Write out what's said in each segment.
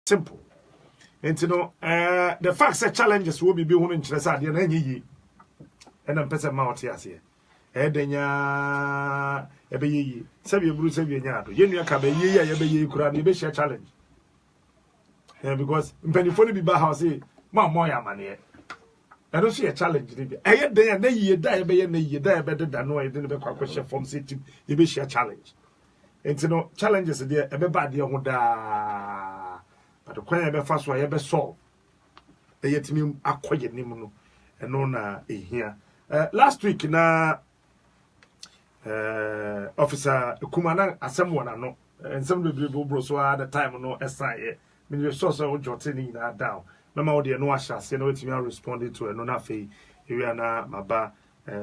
simple. And you know, the facts and challenges will be one in Chesad, and any and I'm person mount here. Edenya, Ebe, Savio Bruce, Yanato, Yenia Cabe, Yabe, Kuran, Ebe challenge. Because when you follow me by house, Moya money. I don't see a challenge. I had there, and ye die, ye die better than no, I didn't be question from city, Ebe challenge. And you know, challenges are there, everybody on da. But the question be first one be solve. E yet me akoye nim no e no na e hia. Last week na officer Kumana asem wona no. Ensem bebrebe bro so at the time no esan me the source of jotting na down. Na ma wo de no ahya se na wetimi respond to no na fe area na maba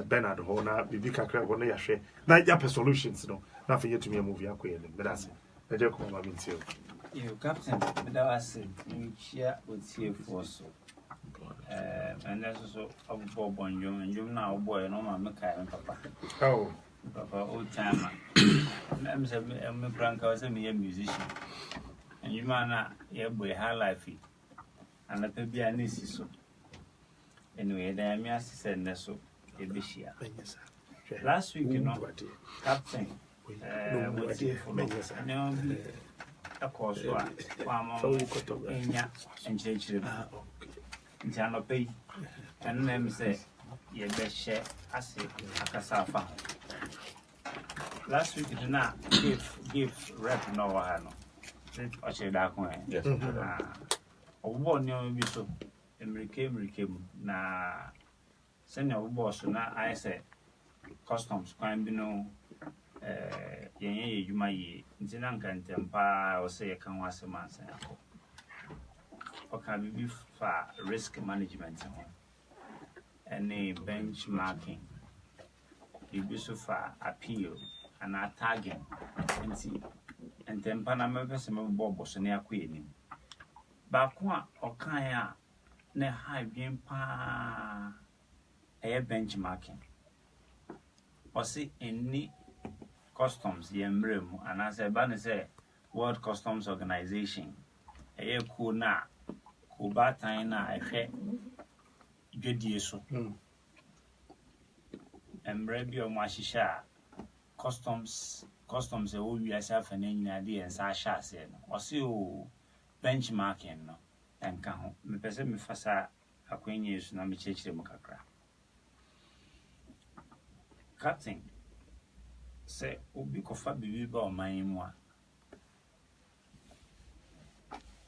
Bernard ho na bibi kakra go na yahwe. Na ya solutions no. Na fe yetimi movie akoye nim. Be that's it. E je ko ma bi ntio. You captain, but I was in share with CF so. And that's also a Bob on you, and you now, boy, no, my and papa. Oh, Papa, old timer. I'm a prank, I was a musician. And you man, yeah, boy, high life. And let me be an easy so. Anyway, the Amia said, so, a bishia. Last week, you know, captain, of course, and change Jano pay, and then say, ye best share as a cassava. Last week, did not give rep no one. I say that way. Yes. One young bishop, and came, na senior boss, na I say, customs, crime, no. You may Zinankan Tempa or say a can was a man. Or can be for risk management and a benchmarking. You be so far appeal and a tagging and see and Tempana members of Bobos and their queen. Bakwa or Kaya ne high being pa a benchmarking or see any customs yembrem and as a banner say World Customs Organization Agya Koo na Kuba Taina ehwe dwedie so embre bi o mashisha customs e wo wiase afane nyina de ensa sha ase no o se o benchmarking no enka ho me pese me fasa akwenye su na me chechire mu kakra cutting say obi kofa bibi ba oman mu a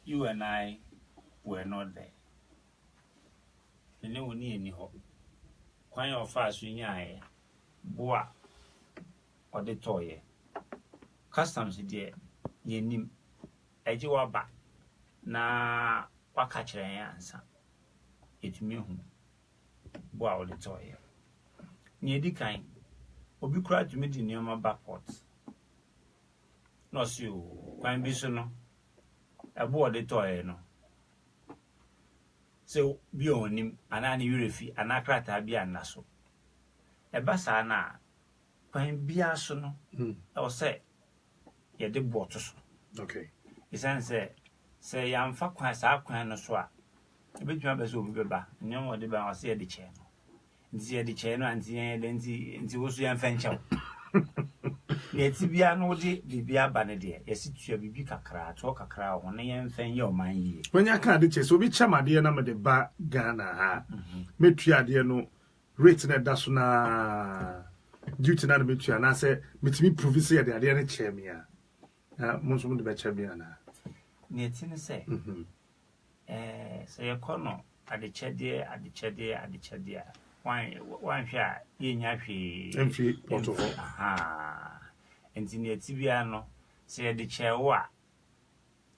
you and I were not there. You know we need any hope. Kwan your fast you nyae boa or the toy. Customs there ye nim eji wa ba na waka kire answer. It me hu boa or the toy. Nye di kan obi kura to me di neoma backport. No see o kwan bi so no ebo the toy no. So be on him anani yurefi anakrata bi anaso. Eba sa na kwan bia so no o say ye de boto so. Okay. Isan say yamfa kwan sa kwan no so a ebetuma be so obi beba nyom wo de ba o say ye de che no. Nti ye de che no anti ye de nti wo so yamfa nchaw. Ye ti bia no de bibia ba ne de ye situa bibi kakra to kakra ho ne yamfa ye o man yi. When you can't ditch, so be chamade na me de ba Ghana ha. Metua de no rate na da so na duty na metua na say metimi province ye de ade na che me a. Mo so mo de be che me na. Ne ti ne say. Say ye kono ade che de wan hwa ye nya hwe emfi porto ho. Aha. Enti ne ti bia no say de che wo a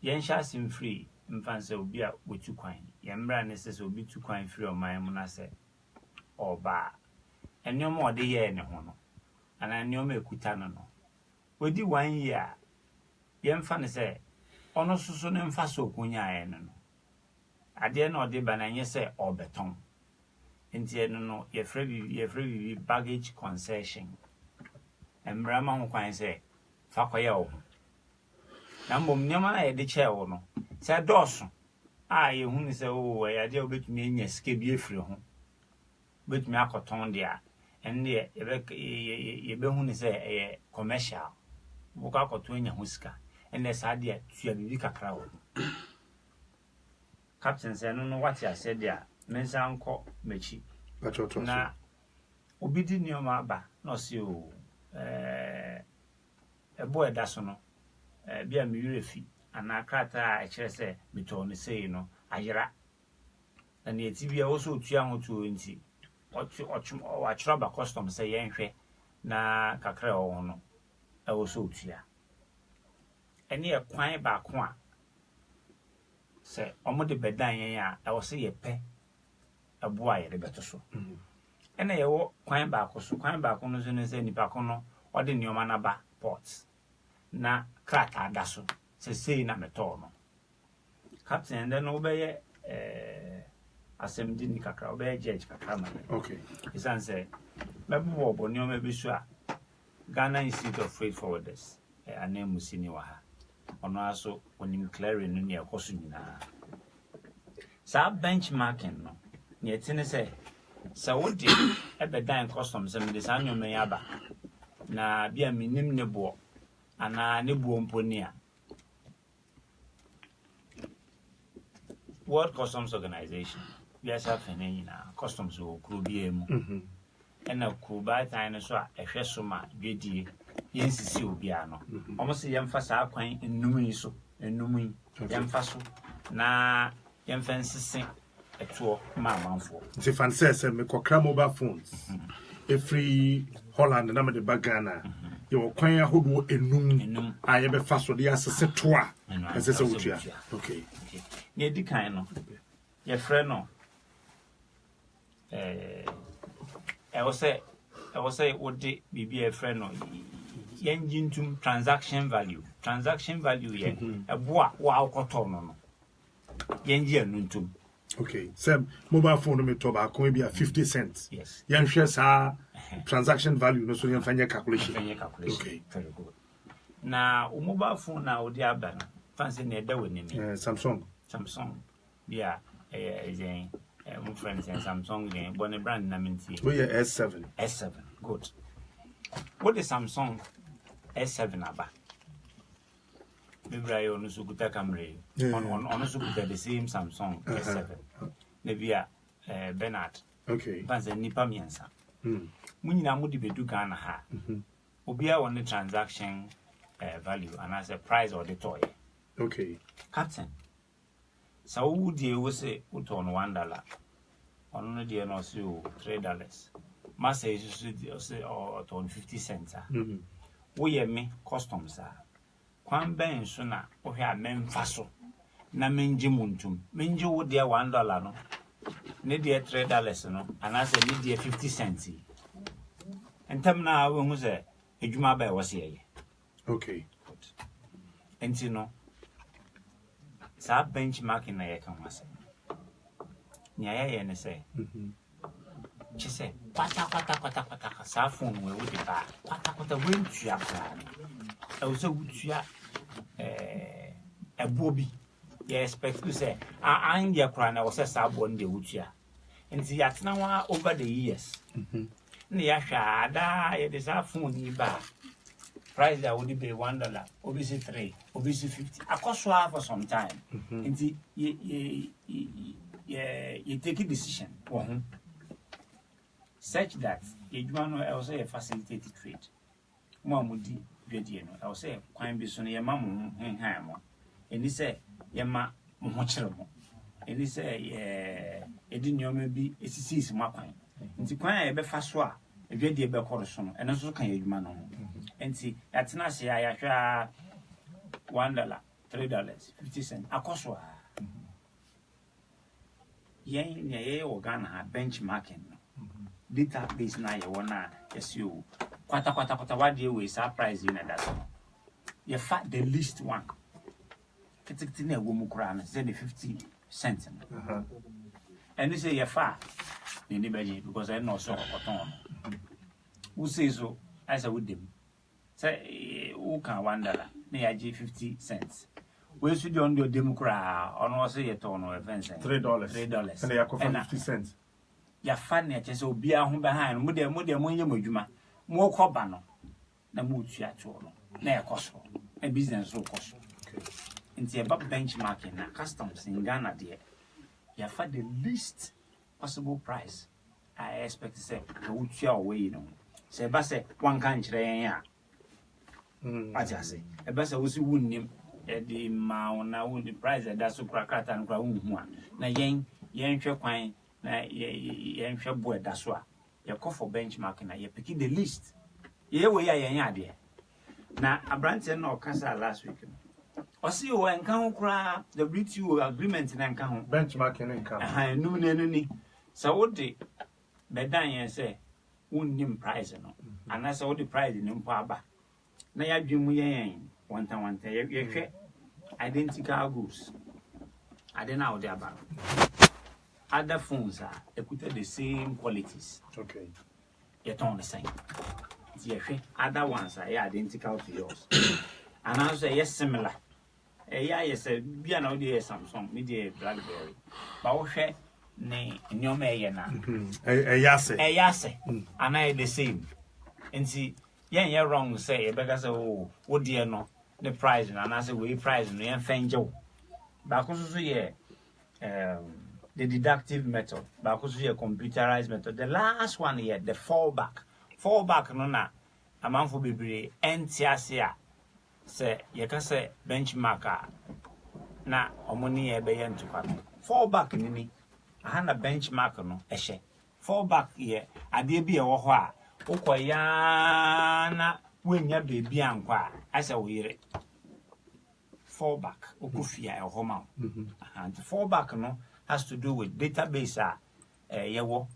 yen sha sim free mfanse obi a wetu kwan yemra ne se obi tu kwan free oman mu na se oba enyom ode ye ne ho no ana enyom ekuta no no odi 1 year yemfa ne se ono susu ne mfa so okunya aye no ade na ode ba na nye se obeton enti no ye free baggage concession emra ma ho kwan se fa kwaye o na mbom nyama na ye de che wo no se doso ye hu ni se o ya de obetumi enya sika bi efiri ho betumi akoton de a ende ye be hu ni se commercial buka akoton enya hu sika ende sa de tua bibi kakra wo captain say no what ya said there mensa nko mechi na obidi nioma ba no se o boy da so no bia me yurefi ana krata a kire se meto no sei no ayera na ne tibia wo so tua ho tuo nti wa chiro ba custom se yenhwe na kakra wo no e wo so tua ene e kwan ba ko a se omo de bedan yen a e wo se ye pe abo a ye de beto so ene ye wo kwan ba ko so kwan ba ko no so ne se nipa ko no ode nioma na ba ports na krata da so se sei na meto no captain den no be ye asem di ni kakra obe judge kakra ma okay isan say mebu wo bo nioma be so a Ghana Institute of Freight Forwarders anemu sini wa ha ono aso onim clearing no ne ekoso nyina sa benchmarking no ne etine say wodi ebedan customs em de sa nyoma ya ba na bia minim ne bo ana ne bo mponi a World Customs Organization yes afene na customs o krobie mu ena kuba tan so a ehwe so ma dwedie yensisi obi ano omo se yemfa sa kwan ennum yi so ennum yi yemfa so na yemfa nsisi eto ma manfo nti fan se me kokra mobile phones every Holland na me de bagana yo kwan ahodo ennum aye be fa so de asese to a asese wutua okay ne di kan no ye frɛ no I was say what the BBA friend no engine transaction value ye a boa wow cotton no engine nuntum okay Sam mobile phone me to ba ko be 50 cents yes yan share sa transaction value no so yan fanya calculation okay very good na mobile phone na odi abana fancy na da woni ni Samsung yeah my friends and Samsung game, but the brand name is S7. Good. What is Samsung S7 about? Maybe I only should take camera. On should the same Samsung S7. Maybe Bernard. Okay. Fancy nipa miensa. When you are moody be do Ghana ha. Obia on the transaction value and as a price or the toy. Okay. Captain. So would you say put on $1? On no dear no so $3. Massa is say or on 50 cents. We me customs are. Kwan ben sooner or here men faso. Na menji muntum. Menji would dear $1 no. Ne dear $3 no. And I say need dear 50 cents. And tam na when was a juma by was here. Okay. And you know. Sa benchmarking na ye kan wase nya ye ne say chi say kwata sa phone we would ba kwata we ntua kwa e wo so wutua ebobi ye expect to say an dia kwa na wo say sa bo nde wutua nti ya tena wa over the years ne ya hwa ada ye de sa phone ni ba price that would be $1, obviously 3, obviously 50. I cost for some time. And you take a decision such that you want to also facilitate trade. One would be, I will say, quite be soon your mamma and ham. And he said, Yama Mochero. And he said, it didn't know maybe it's a season. And the quite a fast swap. If you did a correction, and also can you man on. And see, at Nasi, I $1, $3, 50 cents. A cost. Ye or Ghana benchmarking. Database na ye wana yes you. Kwata what you will surprise you na that. You fat the least one. Kitikine wumukrana say the 50 cents. And they say you fat. Because I know so cotton. Who says so? As I would them say, who can $1? na ya je 50 cents. We should do on the democrat on also yet on events $3 $3 and they are 50 cents. Ya fan ya chese obi ahun behind mo de mo adwuma mo koba no na mo tua to no na e koso e business so koso. Okay. Nti e ba benchmarking na customs in Ghana there. Ya fa the least possible price. I expect to say no tua away you know. Se ba se one kan kire yen ya. Aja say e ba se wo si wunnim the amount na the price that so krakata and kra hu a na yen hwe kwan na yen hwe boy da so a ye call for benchmark na ye pick the list ye we ya yen ade na abrante na okasa last week o see o enka ho kra WTO agreement na enka ho benchmark na enka nu ni so wo de bedan yen say wonnim price no ana so wo de price ni mpo aba na ya dwemu yen one time you identical goods. I don't know they about other phones are equated the same qualities. Okay. Yet on the same. Other ones are identical to yours. And I say yes similar. Yes, be an audio Samsung, media Blackberry. But what ne nyome na. Yase. And I the same. And see yeah wrong say because oh what dear no the price and I say we price no yen fanjo ba ko so ye the deductive method ba ko so ye computerized method. The last one here the fallback no na amanfo bebre entiase a say ye ka say benchmark na omoni ye be ye ntukwa fallback ni aha na benchmark no ehye fallback ye ade bi e wo ho a ukoya na wenya baby ankwa asa wire fallback ukufia e homa and fallback no has to do with database yewo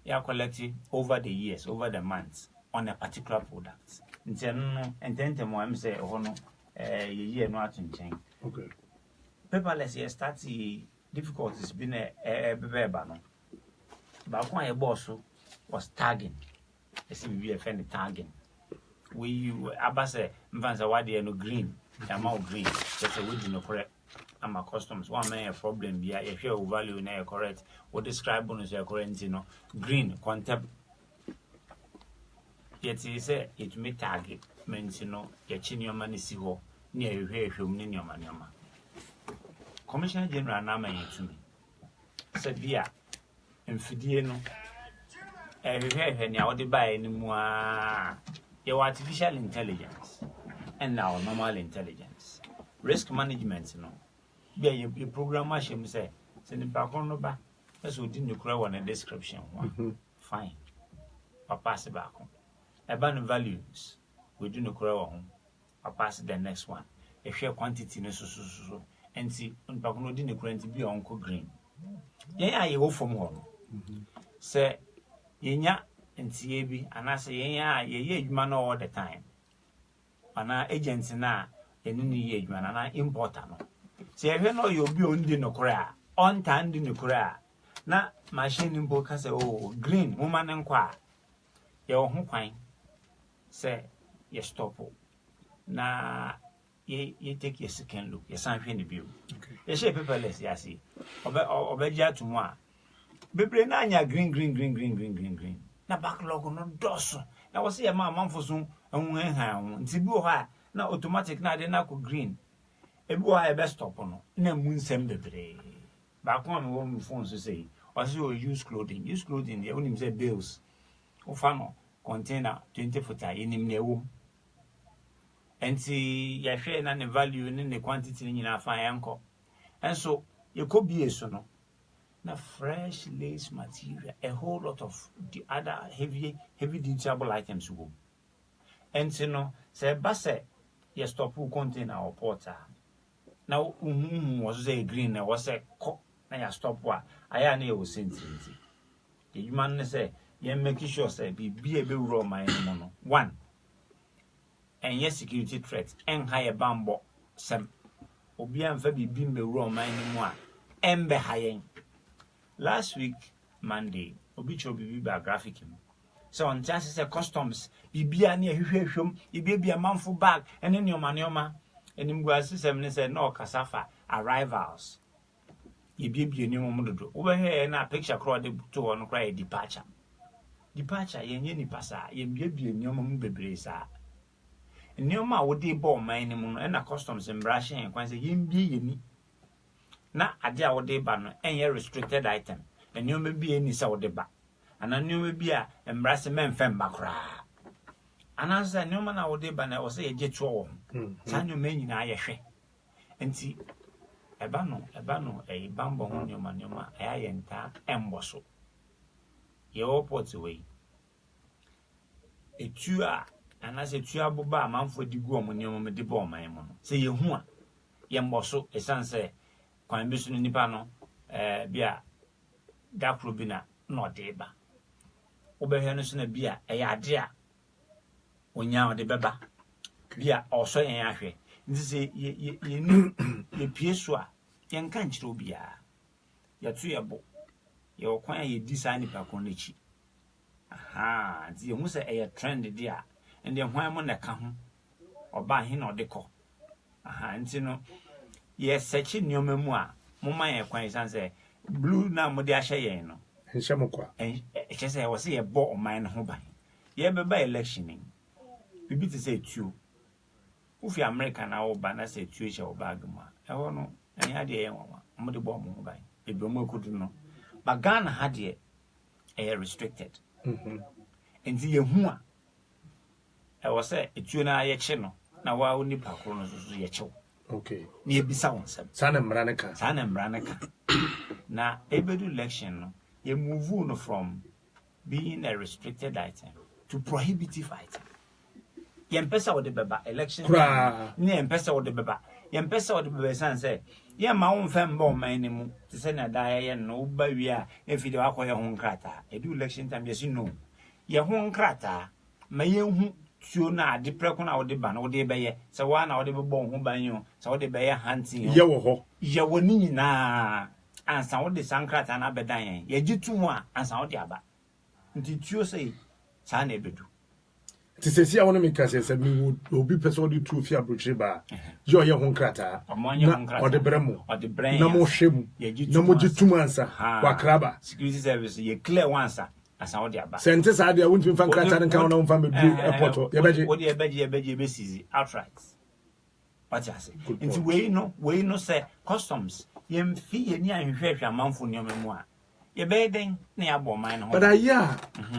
ya collected over the years over the months on a particular product nteno entente mo am say ho no ye no atunchen. Okay. Paperless ye start difficulties been beba no ba kwa ye boss was tagging. Esi we offend tagging. We abase mvanza wade no green, amount green. Just a wood no correct. I'm a customs. One man a problem be if your value na correct. What describe bonus you correct no green content. Yet he say it may tag means no your chin your money see ho near you here from your money. Commissioner General na man to me. Said via mfidie no now buy anymore. Your artificial intelligence and now normal intelligence. Risk management, you know. Be a program machine say, send it back on the back. That's what didn't you cry on a description. Fine. Or pass it back on. Abandon values. We do not cry on. Or pass the next one. A share quantity no so and see on back no didn't cry to be uncle green. Yeah, you go from home. Say yenya ntie bi anase yenya ye adwuma no all the time ana agent na enu ni ye adwuma na importer no se ehwe no yo bi ondi no kora on tan di no kora na machine mbo ka se oh green woman nkwa ye ho kwan se ye stop na ye take a second look ye san hwe ni bi okay ye she paperless ya see obeja to mo a bebre na anya green na backlog no doso na wo se ya ma manfo so ehun ehan nti bi wo ha na automatic na de na ko green e bi wo ha e be stop no na mu nsem bebre ba ko am wo mu phone so say o se o use clothing dey onim say bills o fa no container 20 foot a enim na ewo enti ya hwe na ne value ne ne quantity ni nyina fa yanko enso ye ko bie so no na fresh lace material, a whole lot of the other heavy detailable items go. And so no, say basse, you stop who container or porter. Now was a green, was a cock, na ya stop what I knew was sensitivity. The man say, you make sure say be a bit raw my mono. One. And yes, security threats and higher bambo some obian fabi bimbe raw my anymore. Embe high. Last week, Monday, Obicho be biographic him. So on chances of customs, be near him, you be a manful bag, and then your manioma, enimgua system ne say no kasafa arrivals ye bibie ni mo dodo wo be na picture crawl de to on cry departure yenye ni pasa ye bibie ni mo bebre sa nioma wo de bo man ni mu no na customs embrashing kwan say ye mbie ye ni na ade a wo de ba no enye restricted item nioma bi eni sa wo de ba ana nioma bi a embrace men fem bakra ana sa nioma na wo de ba na wo say ye jetu wo sa nioma nyina ye hwe enti eba no e bambo ho nioma aya yenta emboso ye opot we etu a ana se tu aboba amanfo digu omo nioma me de bo man mo no se ye hu a ye mboso esanse kwan bi so nipa no bia dakro bi na no de ba obehwe no so na bia eye ade a onya o de beba bia oso yen ahwe nti se ye ni ye pie so a ye nka nchire obia ye tu ye bo ye okwan ye di sa nipa kon n'echi aha nti ye hu se eye trend dia ende hwan mo na ka ho oba he na odekọ aha nti no ye search nioma mu a mo man ye kwan sanse blue na mo de ahye yen no nhye mo kwa chese wo se ye bo oman ho ban ye beba electioning bibi ti say tuo ufi America na wo ba na say tuo che wo bag mu a e wo no anya de ye nwa mo de bo mo ho ban ebi mo akudu no ba Ghana ha de e restricted enti ye hu a e wo se etuo na ye che no na wa oni pakro no so ye che okay ni ebisa won sem sana mraneka na ebedu election no ye move no from being a restricted item to prohibitive item ye mpesa wo de beba election ni mpesa wo de beba ye mpesa wo de beba sanse ye ma won fem ba o man ni mu te se na da ye no ba wi a efide wa koye ho nkrata edu election time ye si no ye ho nkrata ma ye hu tuo na ade preko na wo de ba na wo de beye se wa na wo de bebo ho ban yo se wo de beye hunting ye wo ho ye wo ni nyina ansa wo de sankrata na bedan yen ye gitu mu a ansa wo de aba nti tuo sei sa na ebedu ti se si awon me ka se mi obi person de tu fi abrochire ba yo ye ho nkrata na o de bremu na mo hwemu na mo gitu mu ansa wa kraba security service ye clear once asa wo de aba sente sa de won tumi fa nkrata nka wona won fa me airport ye beje wo de beje be seize outright what you say nti we no say customs ye mfi ye ni ahwehwehwe amanfo nioma mu a ye be den na ya bo man no but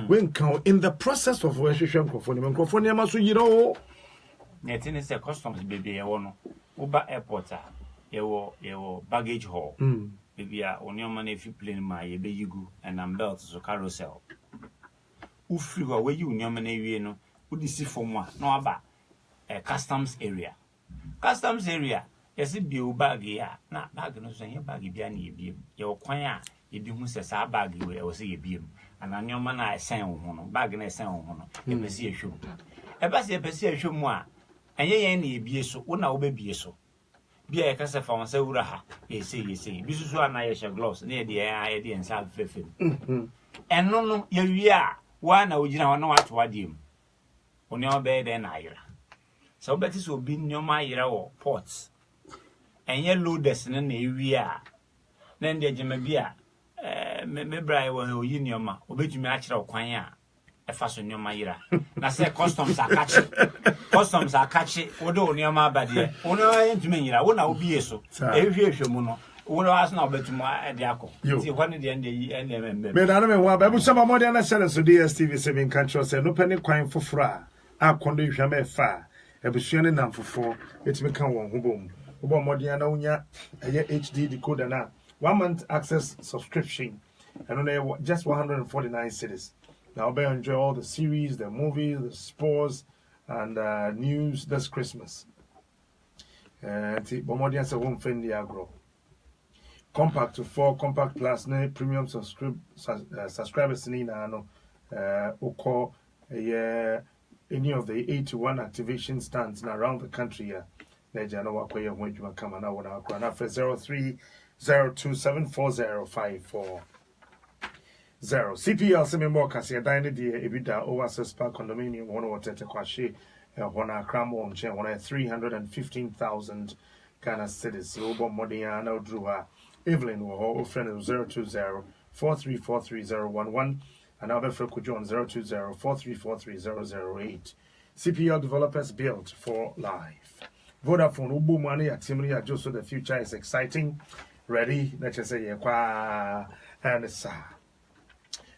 when count in the process of hwehwehwe nkofo ni ma so yiro na tin say customs bebe ye wo no wo ba airport a ye wo baggage hall bibia onioma na fi plane ma ye be yigu and belt so carousel ufri go we yi onioma na wie no udi si form a na aba customs area yesi bi o bag ya na bag no so ye bag bia na ye biem ye okwan a ye bi hu se sa bag we e wo se ye biem ana onioma na esen wo ho no bag na esen wo ho no ye pesi ye hwem e ba se ye pesi ye hwem a enye yen na ye bie so wo na wo be bie so bia ye kase fa won se wura ha ye se bi susu ana ye she gloves na ye de ensa fefem eno no ye wi a wa na ogina ho na wato wadiem oni obe de na ayira so beti so bi nyoma ayira wo ports enye loaders na ewi a na ndi agema bi a me brai wo oyi nyoma obetumi a kire okwan a efa so nyoma ayira na se customs akachi wo do nyoma abade wo no entumi nyira wo na obi eso ehwehwe mu no wo no aso na obetumi ade akọ ti hwane de ende me da no me wa ba bu sama mo de na share so DSTV 7 control say no pani kwan foforo a akondo hwame fa ebusuane namfofo etimi kan won hobom obo modern na unya HD decoder na 1 month access subscription and only just 149 cedis. Now be enjoy all the series, the movies, the sports and news this Christmas. Bomodian se won fendi agro. Compact to 4, compact plus na premium subscribers ni na no oko any of the 81 activation stands around the country here. Neja no wakoye ho adwuma kama na wona akwa na for 0302740540. CPL semembo kase dan ne de ebida over 6 park condominium one water te kwahye Wana Cramo on chair, 315,000 Ghana cedis. Obo Modiana Drua. Evelyn or friend 020-4343-011 and other for Kojo on 020-4343-008. CPL developers built for life. Vodafone Ubu money at Timri just so the future is exciting. Ready? Let's just say and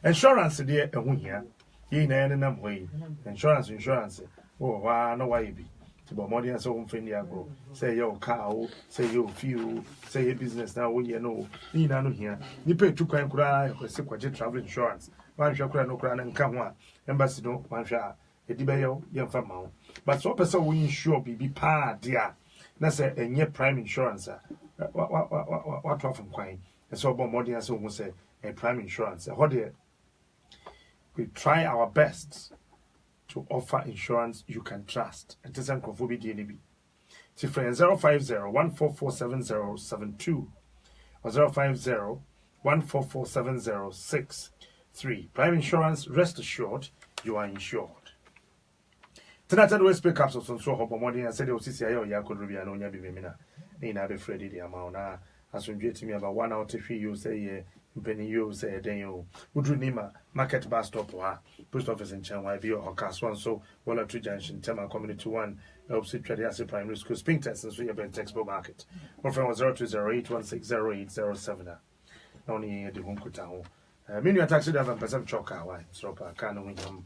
insurance dear here. Ye na way. Insurance. Oh, no why be. But more than so go. Say your cow, say your fuel, say your business now. We know, you know here. You pay 2 coin cry or sequential travel insurance. One shall cry no crown and come one. Embassy don't one shall. A debayo, young family. But so person we insure be pa dear. That's a near prime insurance. What from coin? And so more than so who say a prime insurance. What dear? We try our best to offer insurance you can trust. And this is Kofi DNB. See friend 050-1447072 or 050-1447063. Prime insurance, rest assured you are insured. Tonight I will speak up so morning and said you see Agya Koo Rubia no nya bi memina. Na be Freddy the amount na asundwe to me about 1 hour to 3 you say Penny you say then you would nima market bus stop or post office in Chanwai be or Caswan so Walla 2 Junction Tema Community 1 Opposite Tradiasi Primary School Spring Test and so you have textbook market. Or from 0208160807. Only the Hunkuta. Many taxi driver percent choker why so can win him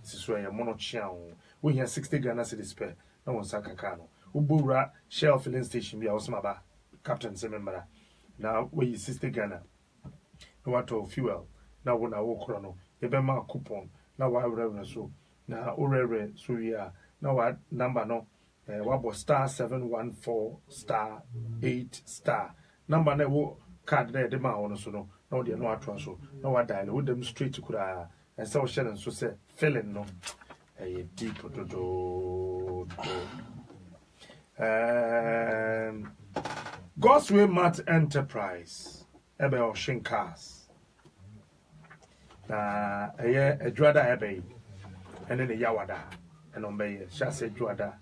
this is where mono chow. We hear 60 Ghana cedis per no one Sakakano. Ubura Shell filling station be Osmaba Captain Semembra. Now we 60 Ghana. What of fuel? Now when I walk chrono, Ebema coupon. Now I reverend so. Now Urere so we are. Now what number no? What was *714*8*. Number no card there the man on so no. No they no atwa so. Now what dial with them straight to kura. And so Shannon so say filling no. A deep do. God's Way Mat Enterprise. Ebe Ocean Cars. Na a Juada Ebe, and then a Yawada, and Ombe, Shase Juada,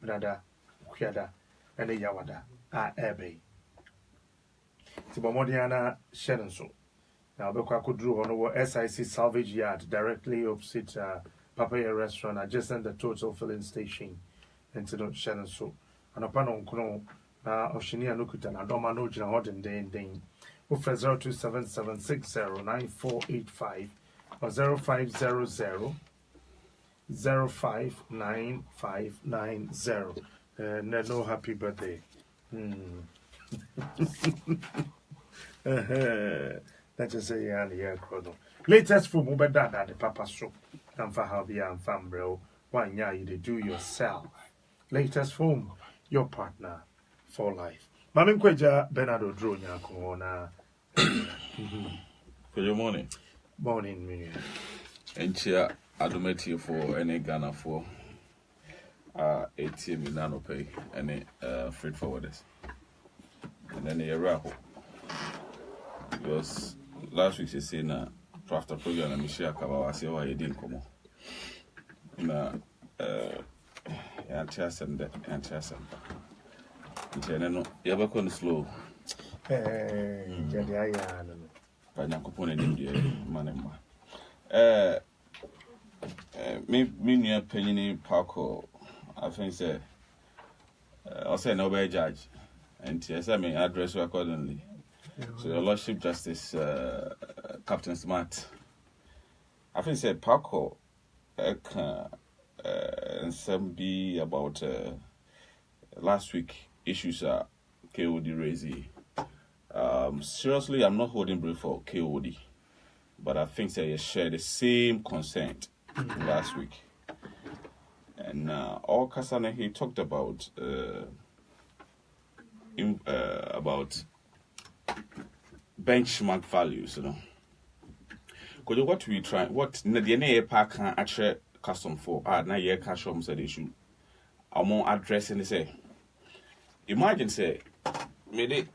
Brada, Kiada, and a Yawada, Ebe. Tibomodiana Shenanso. Now, Becca could draw on SIC Salvage Yard directly opposite Papaya Restaurant, adjacent the Total Filling Station, and to Shenanso. And upon Uncle Oceania Nukutan, Adoma no Jina Hodden Dane. 0277609485 or 0500-059590. No happy birthday. Let's just say yeah, chrono. Latest from Ubeda the Papa Shop and for Habia and Fambro. One year you do yourself. Latest from your partner for life. Mamin Kweja Bernardo drew Nyakona. Good morning. Morning, me. Nhyira Adom TV for any Ghana for ATM Nano Pay any freight forwarders. And then a raffle. Because last week you say na after program and Michelle Kabawa say why you didn't come. Na and no you ever come slow. Panyakopone nimdi manema. Me nua panyini Paco I think say I say no be judge and yes I mean address you accordingly. So your Lordship Justice Captain Smart I think say Paco and some be about last week issues are KOD raising. Seriously, I'm not holding brief for KOD, but I think they share the same consent last week. And all Kasane he talked about benchmark values, you know. Because what we try, what the DNA pack can actually custom for, na year cash home said issue. I'm more addressing the say. Imagine say, maybe.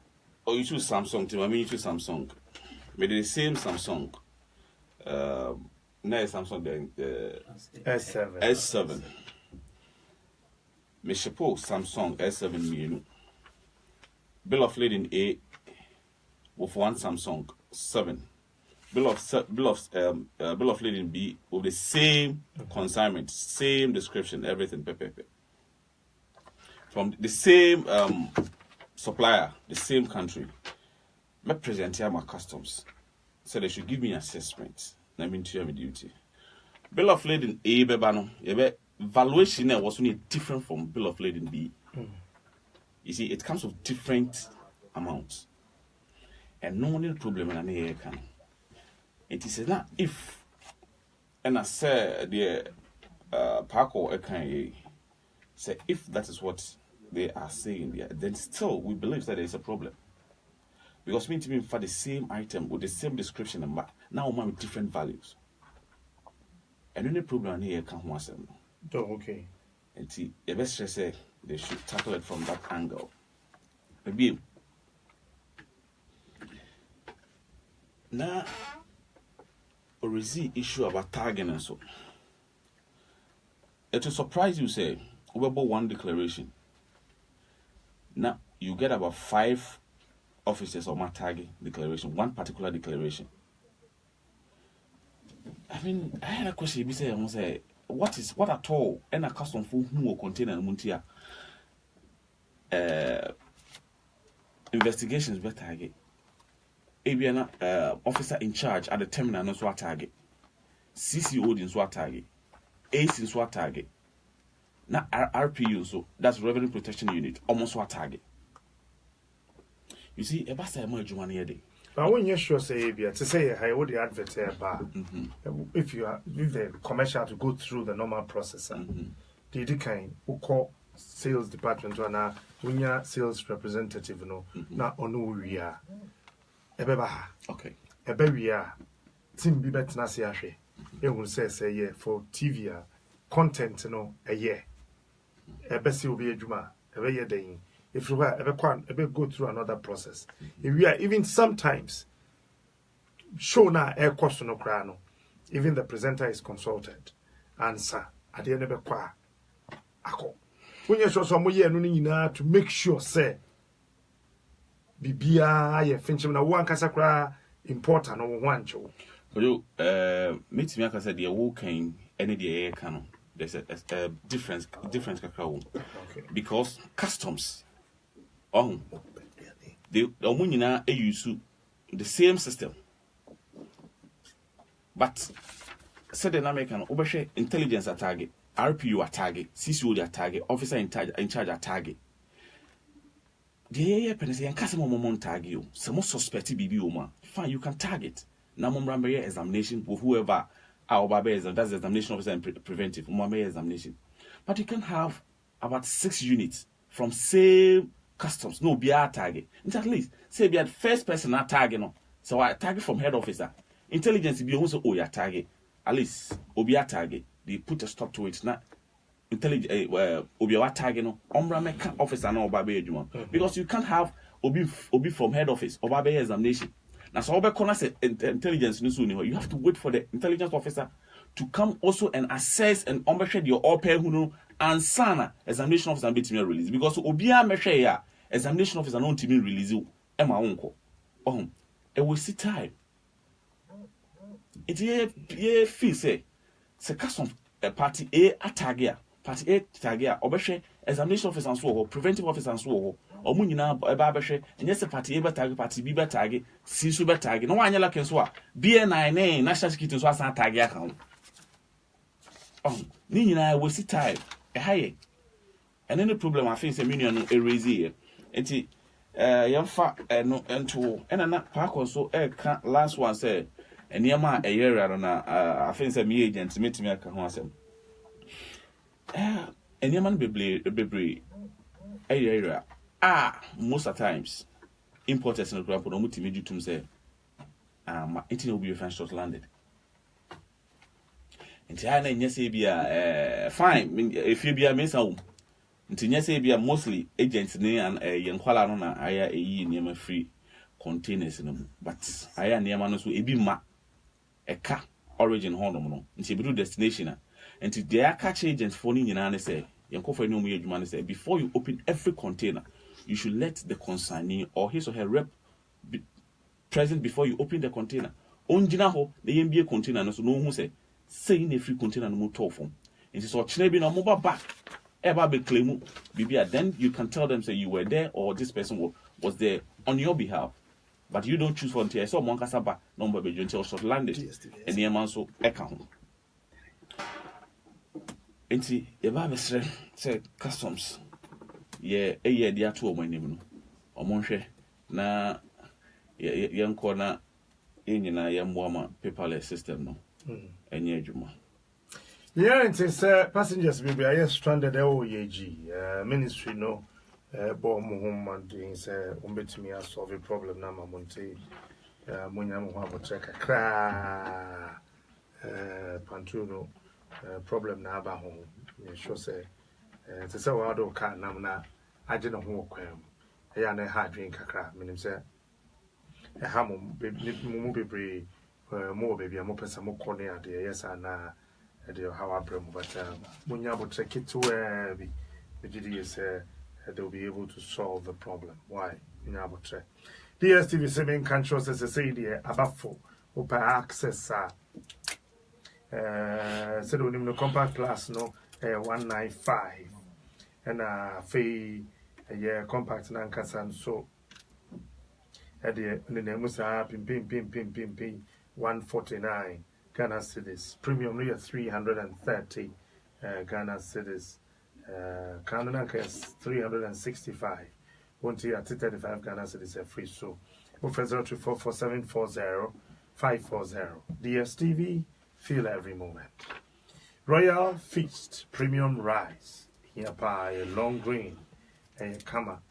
Or you choose Samsung team, I mean you choose Samsung. Maybe the same Samsung. Now Samsung then S7. me shipo Samsung S7 mmienu. Bill of lading A with one Samsung 7. Bill of lading B with the same consignment, same description, everything. From the same supplier, the same country. Me present here my customs. So they should give me assessment. I mean to my duty. Bill of lading A bebano, valuation was only different from bill of lading B. You see, it comes with different amounts. And no one problem in an area can. It is not if, and I said the Paco Akan say if that is what they are saying there, then still we believe that there is a problem. Because me to me for the same item with the same description and now we with different values. And any problem here can once. Oh, okay. And see, the best say they should tackle it from that angle. Maybe now, or is the issue about tagging and so? It will surprise you, say, over one declaration. Now, you get about 5 officers on my tagging declaration, one particular declaration. I mean, I had a question. You say, what at all? And a custom for who will contain and muntia investigations better target. Abiana officer in charge at the terminal no swat target. CCO in swat target. ACE in swat target. Now RPU, so that's Revenue Protection Unit, almost swat target. You see, a basta emerge one year day. But when you're sure, say, to say, I would the advert if the commercial to go through the normal process, the kind who call sales department or when you're sales representative, not on we are. Okay. A baby, Tim Bibet Nasiashi. It will say, yeah, for TV content, a year. A Bessie will be a Juma, a year day. If you ever go through another process, if we are even sometimes show now air question or crano, even the presenter is consulted. Answer at the end of the qua. When you show some year to make sure, say, Bibia, you finish na one casacra important or one show. You meet me, I said, the walking any day canon. There's a difference cacao because customs. The Omunina use the same system. But said the American overshare intelligence at target, RPU at target, CCO at target, officer in charge at target. The Penny and customer moment target you. Some suspect BB fine, you can target. Now Mumrambe examination with whoever our Babe that's the examination officer and preventive Mumrambe examination. But you can have about 6 units from same customs, no be our target. At least say be at first person at target no. So I target from head officer. Intelligence be also your target. At least obi a target. They put a stop to it. Not intelligence obi a target no. Ombra make officer no obabe ejuma. Because you can't have obi from head office obabe examination. Now so obe corner say intelligence no so you have to wait for the intelligence officer to come also and assess and share your open who know and sana examination officer be to release because obi a measure ya examination officer no to release you e ma wonko e we see time it ye feel say custom party A atagia party A tagia obehwe examination officer and so preventive officer and so omu nyina e ba behwe enye se party A tag party B tag C so tag no wanyela ken so a BN9 national security so asan tag account ni nyina we see time e haye and any problem I think say union no erase here enti yamfa no ento na park so e ka last one say enema a year na I think say me agent metimi aka ho asem enema no bebre area most of times importers no grab no mutimi dutum say enti no be short landed enti ha na nyese bia fine if you bia mensa enti nyese bia mostly agents ni and yenkwala no na aya eyi niema free containers no but aya niema no so ebi ma eka origin honum no nti ebi do destination enti they are catch agents for ni nyina ne say Yankofo no mu adwuma say before you open every container, you should let the consignee or his or her rep be present before you open the container. Onjina ho the MBA container no so no hu say in a free container no mu to form. It is so chine no mobile back. Ever be claim bibia, then you can tell them say you were there or this person was there on your behalf. But you don't choose volunteer. So one kasaba number be until short landed and the man so account. Enti eba be say customs ye eye dia to omo anim no omo hwe na ye nko na enyina ye mboama paperless system no enye adwuma. Yeah, it is passengers baby are stranded OYG ministry no bo mo home and doing say umbetimi solve a problem na mamonte munya mo ha botre kakra pantuno problem na aba ho you sure say to say wa do ka nam na age no ho kwam ya na ha adwen kakra menim say ha mo bebre mo baby mo pesa mo kone ade yes na ade how abrem but munya botre kitu bi bigidi say they'll be able to solve the problem. Why? DSTV seven countries as I say there about for open access said when the compact class no 195 and fee compact Nkansah so at the name was pim 149 Ghana cedis premium near 330 Ghana cedis. Canada is 365. 135 Ghana cedis are free. So, 0244740 540. DSTV, feel every moment. Royal Feast Premium Rice. Here by a long green and a kama.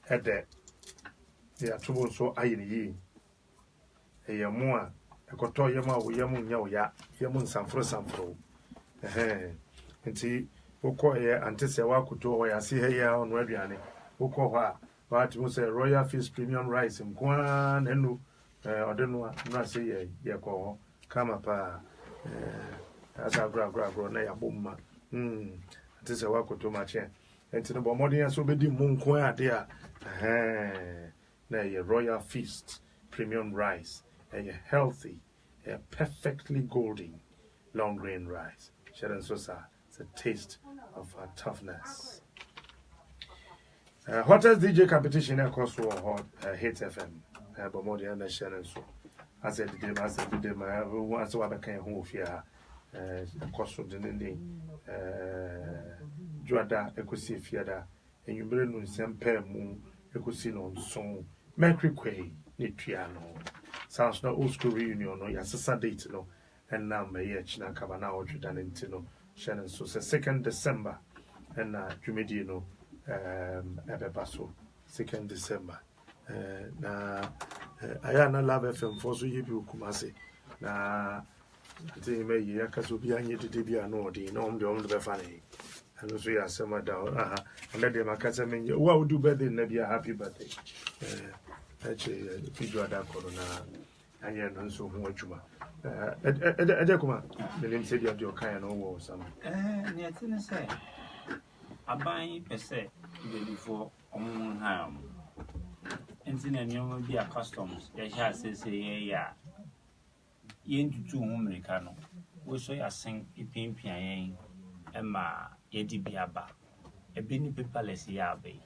At that, they are two so ayi. A yamoa, a koto yama, yamun ya, yamun samfro. Nti wokọ ye antese wa kuto wa ya si he ya on aduane wokọ ha but mo say Royal Feast Premium Rice nkwa na nu odenu na say ye kọ kama pa asa gra na ya bomma antese wa kuto ma che enti no bomodin so bedi mu nkwa ade a na ye Royal Feast Premium Rice a healthy a perfectly golden long grain rice sharon sosa the taste of our toughness. Hottest DJ competition across hot Hit FM. But more than the Shannon so. I said the day, my once I became home here. Across from the ending. Juada, Ecosi Fiada, and you bring on some pair moon, Ecosin on song, Mercury Quay, Nitriano. Sounds no old school reunion, no, yes, a date, no, and now may China Cabana or Judanintino. Shannon so 2nd December and Jumedino Ebebaso 2nd December na ayana love FM for so yibi kumase na ati me ye akaso bi anye dede bi ano de no de on be fane and so ya sema da and let them akasa me wa would do birthday na be happy birthday actually video da corona anye no so ho adwuma Edekuma, the name said you have your kind of war or something. Near Tennessee, a buying per se before on harm. And then you will be a customs, the shall say, yeah. Yen to 2 Americano, we saw a sing a pimpian, Emma, Yedibiaba, a binny paperless yabe.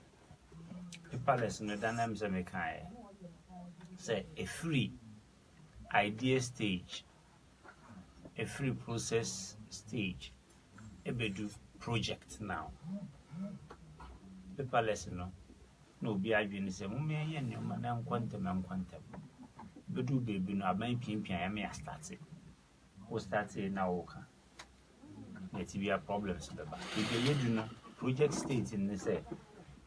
Paperless no dynamics American, say a free idea stage, a free process stage, a bedu project now. Paperless no be arguing say, Mummy, and your man, and quantum. Bedu baby, no, my pimpian, I may start it. Who starts it now? Let be a problem. If you do not project stage in the say,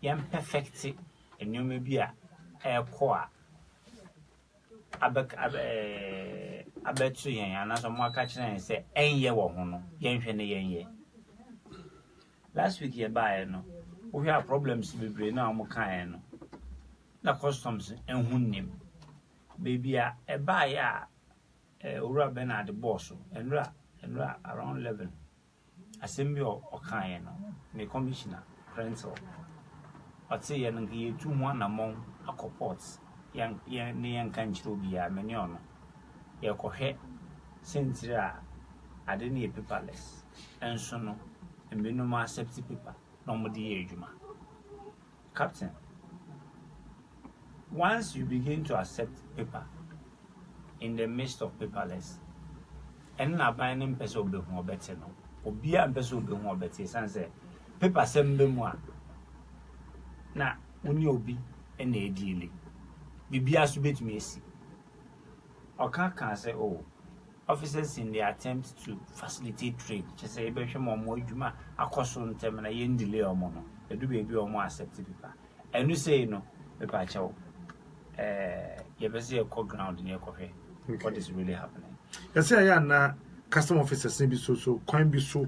yam perfect it, and you may be a core. I bet you, and as a more catching and say, ain't ye woman, yen. Last week, ye buy no. We have problems to be brain now, Mokaino. The customs and who name. Baby, a buyer, Ura Bena the boss, and ra around 11. assembly or kind, the commissioner, principal. I'd say you 2 1 among a coports, young country be a menion. Your cohe, since I didn't need paperless, and so no, and be no more safety paper, no more the Juma. Captain, once you begin to accept paper in the midst of paperless, and not buying peso be more better no, or be a peso be more better, say, paper send them one. Now, when you be any dealing, be as to be to me see. Or can't say, oh, officers in the attempt to facilitate trade, just say, Besha more Juma, a cost on term and a yen delay or mono, they do be or more accepted paper. And you say, no, paper chow, you better see a core ground in your coffee. What is really happening? Yes, I am custom officers, maybe so, crime be so.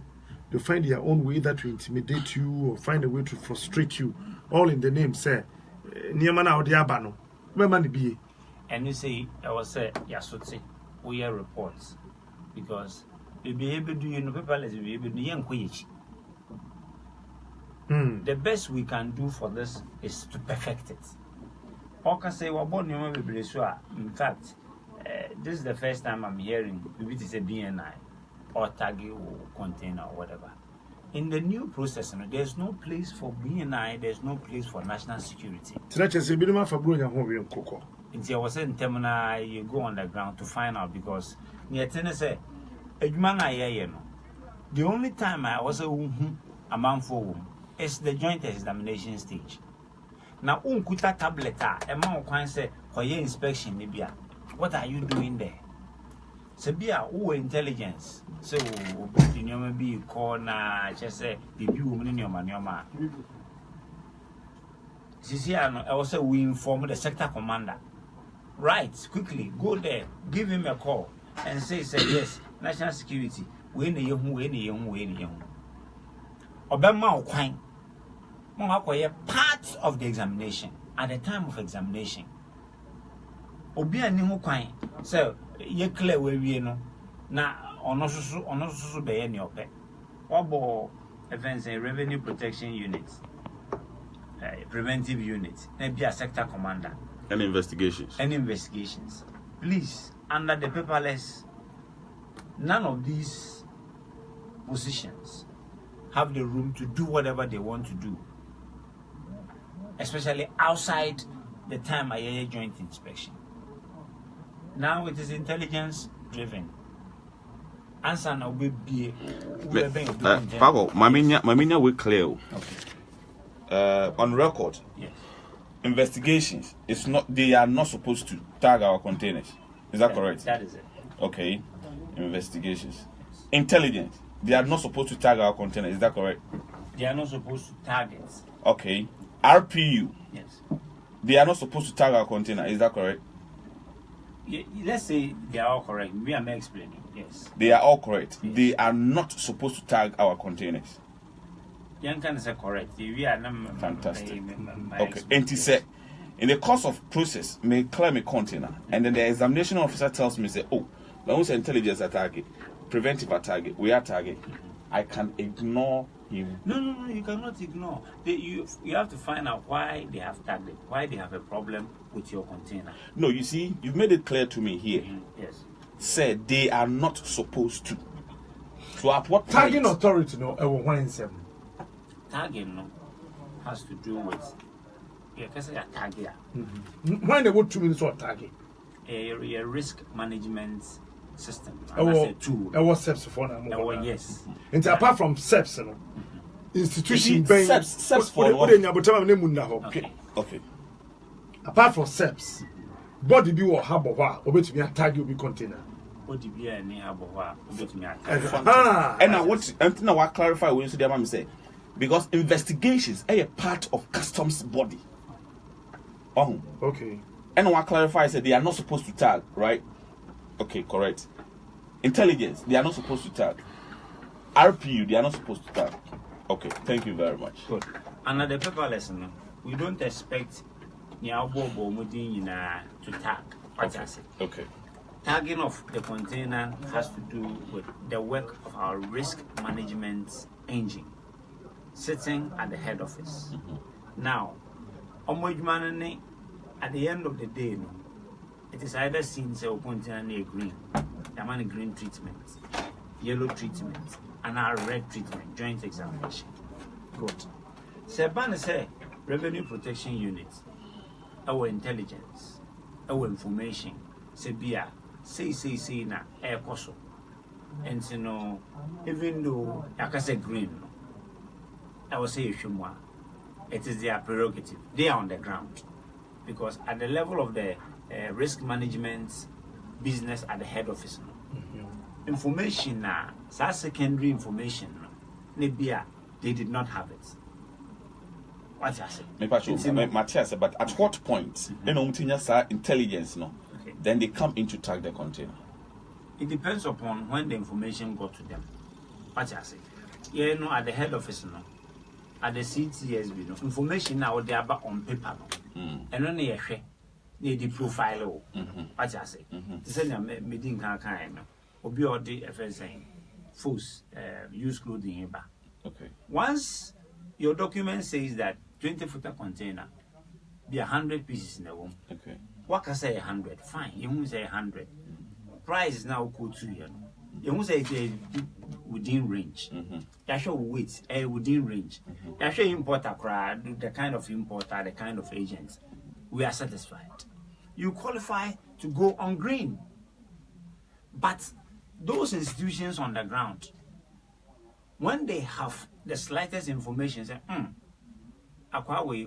They find their own way that to intimidate you or find a way to frustrate you, all in the name, say, Niamana or Diabano. Where money be? And you say, I was say, Yasuti, we are reports because we be able to do you know, paperless, we be able to do young quick. The best we can do for this is to perfect it. Or can say, well, born you maybe in fact, this is the first time I'm hearing it is a BNI or tag or container or whatever. In the new process, there's no place for BNI, there's no place for national security. Until I was in Temuna, you go on the ground to find out because near Tennessee, the only time I was a man for is the joint examination stage. Now, kuta tableta, a man can say, for your inspection, maybe, what are you doing there? Sabia, who intelligence? So, you may be corner, just say, the view in your man. I was say, we inform the sector commander. Right, quickly, go there, give him a call, and say yes, national security, we need you. Obama Quine, part of the examination, at the time of examination. Obia Nimu Quine, so ye clear where we know, now, on also be any of it. Obo events and revenue protection units, preventive units, maybe a sector commander. And investigations. Please, under the paperless, none of these positions have the room to do whatever they want to do, especially outside the time I joint inspection. Now it is intelligence driven. Answer now will be Pago, Maminia will clear. Okay. On record. Yes. Investigations, they are not supposed to tag our containers. Is that correct? That is it. Okay. Investigations. Intelligence, they are not supposed to tag our containers. Is that correct? They are not supposed to tag it. Okay. RPU. Yes. They are not supposed to tag our container. Is that correct? Let's say they are all correct. We are explaining. Yes. They are all correct. Yes. They are not supposed to tag our containers. Young can say correct. We are fantastic. Okay. And he said, in the course of process, may claim a container, and then the examination officer tells me, say, oh, my own intelligence attack, preventive attack, we are target. I can ignore him. No, you cannot ignore. You have to find out why they have tagged it, why they have a problem with your container. No, you see, you've made it clear to me here. Yes. Said they are not supposed to. So at what tagging authority no tagging no has to do with tagger. Why they want 2 minutes of tagging? A risk management system. A tool. What steps for now? Yes. And apart from steps, institution steps for okay. Okay. Apart from steps, body be or harbor obey me tag you be container. Body be any harbor obey me and now what I clarify when you say the say. Because investigations are a part of customs body. Oh, okay. And I clarify, said they are not supposed to tag, right? Okay, correct. Intelligence, they are not supposed to tag. RPU, they are not supposed to tag. Okay, thank you very much. Good. Another paper lesson, we don't expect to tag. Okay. tagging of the container has to do with the work of our risk management engine sitting at the head office. Now, at the end of the day, no, it is either seen as a container green, the green treatment, yellow treatment, and our red treatment, joint examination. Good. Seban say revenue protection unit, our intelligence, our information, sebia, say na air coso. And so no, even though I say green, I will say shumwa, it is their prerogative. They are on the ground. Because at the level of the risk management business at the head office, information now, secondary information, they did not have it. What I say? Matthias, but at what point, intelligence, no, then they come in to tag the container? It depends upon when the information got to them. What I say? You know, at the head office, no, at the CTSB, no, information now they are on paper, no, and when they share, they profile. What I say? The same meeting kind, no, obi or the FSA, force, use clothing, okay. Once your document says that 20-footer container be 100 pieces in the room. Okay. What can say 100? Fine. You won't say 100. Price is now equal to you. You won't say it's within range. You show weight within range. You show importer, the kind of importer, the kind of agent. We are satisfied. You qualify to go on green. But those institutions on the ground, when they have the slightest information, say, Akwawe,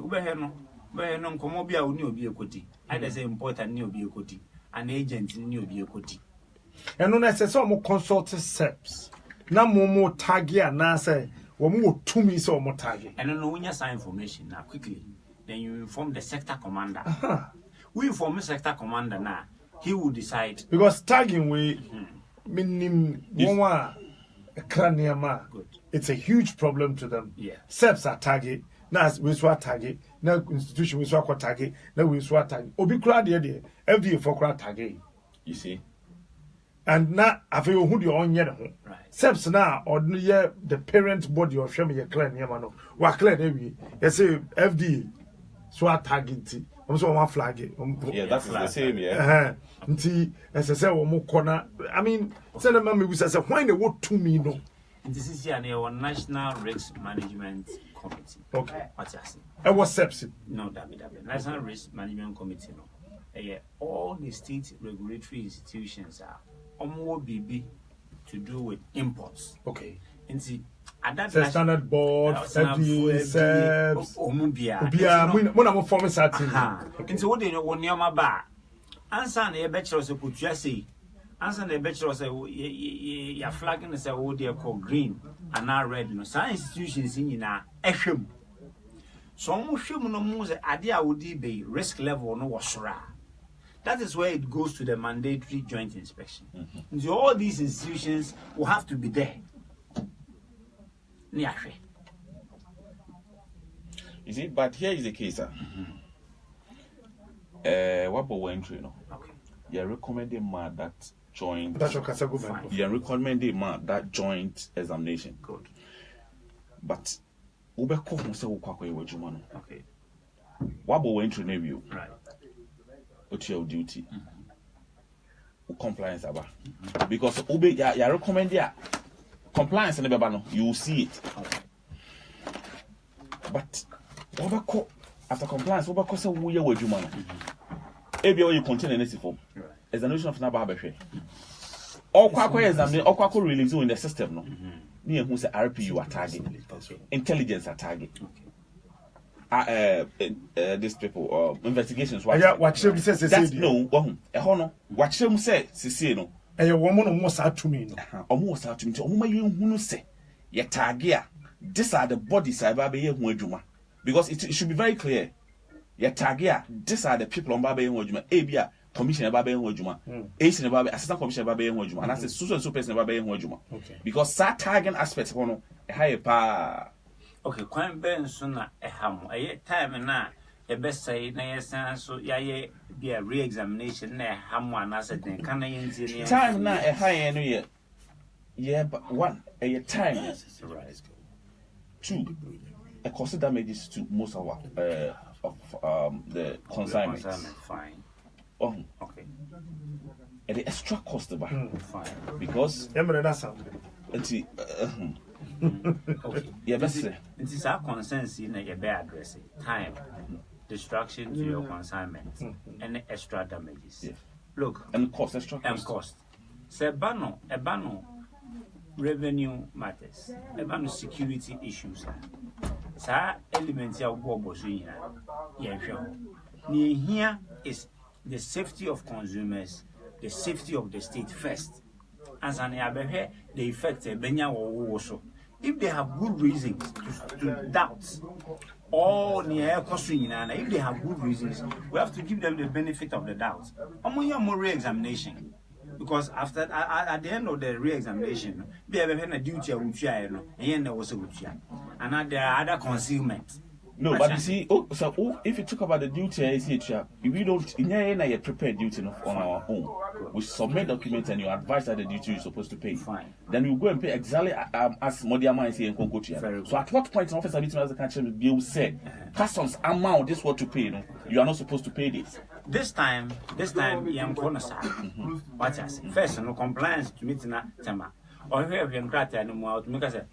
no komobia uni obi ekoti. Either say importer ni obi ekoti, an agent ni obi ekoti. And when I say some consult SEPs, na momo tagia na say, womu 2 minutes or more tagging. And then when you sign information now quickly, then you inform the sector commander. We inform the sector commander now. He will decide. Because tagging we minim one craniama. Good. It's a huge problem to them. Yeah. SEPs are tagging. Now we swat tagging. Now institution we swat tagging. Now we swat tagging. Obi crowd the FDA for crowd tagging. You see? And now I feel who you on yet. Right. SEPs now or the parent body of Shemi your clan yamano. Wa clan every you say FDA swat tagging. Also one flag. Yeah, that's the same, yeah. Nti say one corner. I mean, say the mammy say why they want to me no. This is our National Risk Management Committee. Okay. What's that? And what SEPs? No, that National Risk Management Committee. No. All the state regulatory institutions are almost BB to do with imports. Okay. And see, at that standard board, FDA, SEPs, Obia, when I'm forming certain. And so what they know when you're my bar, answer the bachelor so could you say, answer the bachelor say, you're flagging as a wood they call green and now red. No, some institutions in a eshim. So almost no more idea would be risk level no was that is where it goes to the mandatory joint inspection. And so all these institutions will have to be there. You see, but here is the case, sir. What about entry, no? Okay. You're recommending that joint. That's your Kasago. You're recommending that joint examination. Good. But Ubeko say okay. What about entry review? Right. What's your duty? Compliance about because Ube you recommend compliance in the you will see it. Okay. But after compliance, Ubeko say we are with you man. Ebia you contain anything for examination of Naba. All Kwako examine, all Kwako release in the system no. Near who say RPU are target, intelligence are target. These people investigations. Watch them say that's no. Watch them say no. And your woman almost out to me. Almost out to me. Oh my, you say your target. These are the bodies I baby here because it should be very clear. Your target. These are the people on baby here ABA commissioner baby here AC baby assistant commissioner baby here and I say so person baby here because that target aspect higher pa. Okay, Kwan Ben Suna Eham, a time and now the best say na yes so yeah be a re-examination na ham one as then can I time na a high end yeah but one a time right. 2 a cost damages to most of the consignments. Fine. Oh, okay. And the extra cost about fine because okay. Yeah, that's it. It is our concerns in a bad addressing time, destruction to your consignment, and extra damages. Yeah. Look, and cost extra cost. And cost. So a bano revenue matters, a bano security issues. So elements are here is the safety of consumers, the safety of the state first. As an the effect also. If they have good reasons to doubt or if they have good reasons, we have to give them the benefit of the doubt. More re-examination. Because after at the end of the re-examination, they have a duty and there are other concealment. No, but you see, if you talk about the duty, if we don't, in prepare duty on our own, we submit documents and you advise that the duty you're supposed to pay. Fine. Then you go and pay exactly as Modiama is here in Congo. So at what point, officer as a country will say, customs amount, this is what to pay. You know? You are not supposed to pay this. This time, I'm going to say, what I say. First, no compliance to meet na tema. Or we have no more to make us a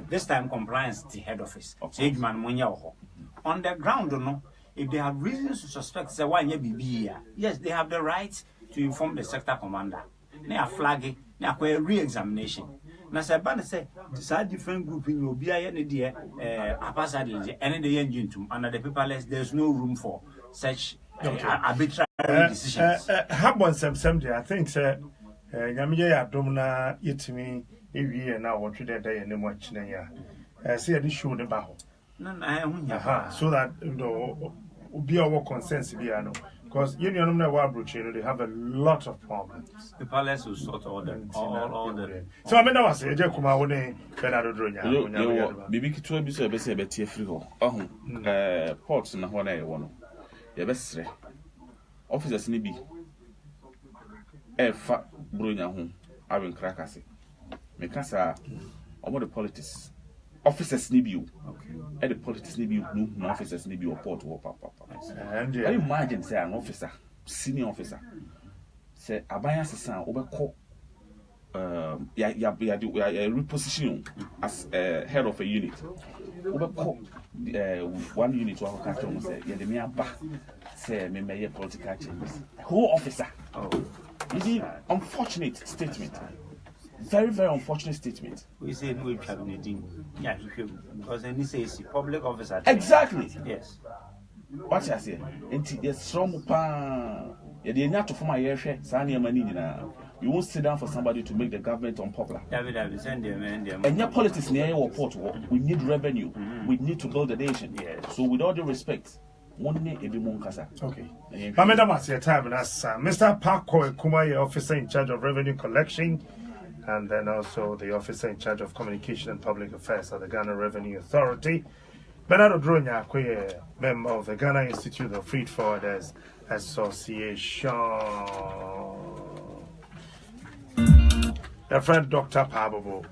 this time compliance the head office. On the ground, no, if they have reasons to suspect say why yes, they have the right to inform the sector commander. They are flagging, they are re-examination. Now say ban say this different group in Obia any dear any the engine under the paperless, there's no room for such arbitrary decisions. I think sir Nyamiya Adom na yetimi ewie na wotwe dey ene mo akina ya say the show the ba ho so that obi our consensus bia no because union na wa broche they have a lot of problems. The palace will sort all them all the so I mean that was eje kuma wo ne Bernardo Dronya bibi kitwa bi so be se be tie free ho ports na ho na ye wo no ye be sre officers ni bi fa Brunya home, I will crack us. Because about the politics, officers need you. And the politics need you, no officers need you, or port or papa. And I imagine, say, an officer, senior officer, say, Abaya Sassan, overcall, reposition as head of a unit. Overcall one unit to our country, say, yeah, the mere back, say, me political changes. Whole officer. You see, unfortunate statement. Very, very unfortunate statement. We say no terminating. Yeah, because then he says public officer. Exactly. Yes. What I say? Yes, strong pan. You didn't have to form a year. You won't sit down for somebody to make the government unpopular. And your politics near your port. We need revenue. We need to build a nation. Yes. So with all due respect. Okay. Madam, at your time, that's Mr. Parko Kumaye, officer in charge of revenue collection, and then also the officer in charge of communication and public affairs at the Ghana Revenue Authority. Bernardo Dronya, member of the Ghana Institute of Freight Forwarders Association. The friend Dr. Pabobo.